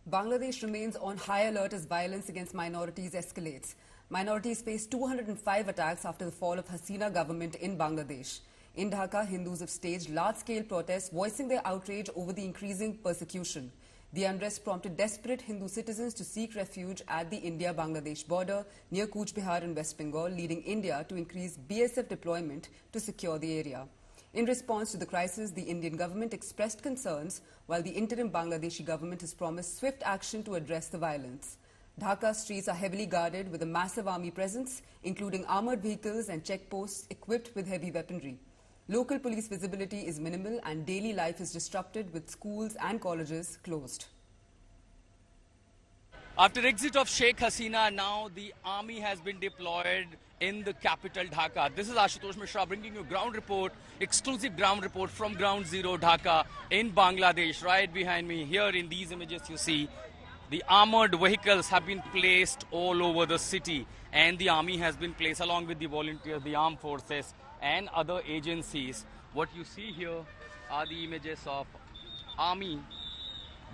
Bangladesh remains on high alert as violence against minorities escalates. Minorities face 205 attacks after the fall of Hasina government in Bangladesh. In Dhaka, Hindus have staged large-scale protests voicing their outrage over the increasing persecution. The unrest prompted desperate Hindu citizens to seek refuge at the India-Bangladesh border near Cooch Behar in West Bengal, leading India to increase BSF deployment to secure the area. In response to the crisis, the Indian government expressed concerns, while the interim Bangladeshi government has promised swift action to address the violence. Dhaka streets are heavily guarded with a massive army presence, including armoured vehicles and checkposts equipped with heavy weaponry. Local police visibility is minimal and daily life is disrupted with schools and colleges closed. After exit of Sheikh Hasina, now the army has been deployed in the capital Dhaka. This is Ashutosh Mishra bringing you ground report, exclusive ground report from Ground Zero Dhaka in Bangladesh. Right behind me here in these images you see the armored vehicles have been placed all over the city, and the army has been placed along with the volunteers, the armed forces and other agencies. What you see here are the images of army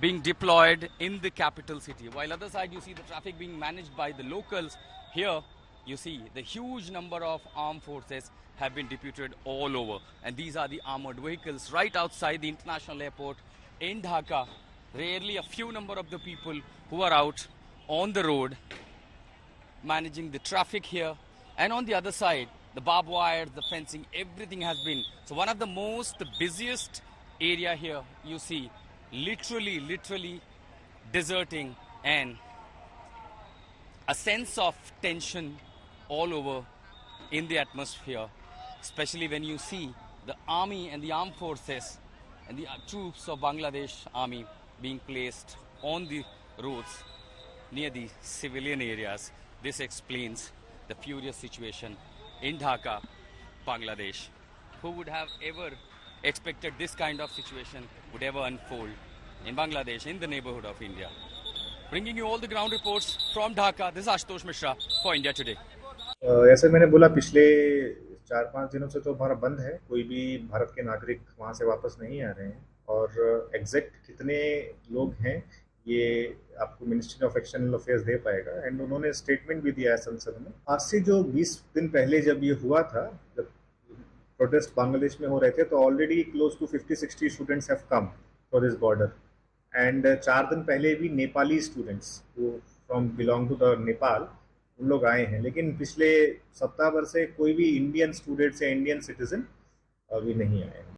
being deployed in the capital city. While other side you see the traffic being managed by the locals. Here you see the huge number of armed forces have been deputed all over, and these are the armored vehicles right outside the international airport in Dhaka. Rarely a few number of the people who are out on the road managing the traffic here, and on the other side the barbed wire, the fencing, everything has been. So one of the busiest area here you see literally deserting, and a sense of tension all over in the atmosphere, especially when you see the army and the armed forces and the troops of Bangladesh army being placed on the roads near the civilian areas. This explains the furious situation in Dhaka, Bangladesh. Who would have ever expected this kind of situation would ever unfold in Bangladesh, in the neighborhood of India? Bringing you all the ground reports from Dhaka, this is Ashutosh Mishra for India Today. ऐसे मैंने बोला पिछले 4-5 दिनों से तो हमारा बंद है, कोई भी भारत के नागरिक वहाँ से वापस नहीं आ रहे हैं, और एग्जैक्ट कितने लोग हैं ये आपको मिनिस्ट्री ऑफ एक्सटर्नल अफेयर्स दे पाएगा। एंड उन्होंने स्टेटमेंट भी दिया है संसद में। आज से जो 20 दिन पहले जब ये हुआ था, जब प्रोटेस्ट बांग्लादेश में हो रहे थे, तो already close to 50-60 students have come for this border. And 4 दिन पहले भी नेपाली स्टूडेंट्स वो from belong to the Nepal, उन लोग आए हैं। लेकिन पिछले सप्ताह भर से कोई भी इंडियन स्टूडेंट्स या इंडियन सिटीजन अभी नहीं आए हैं।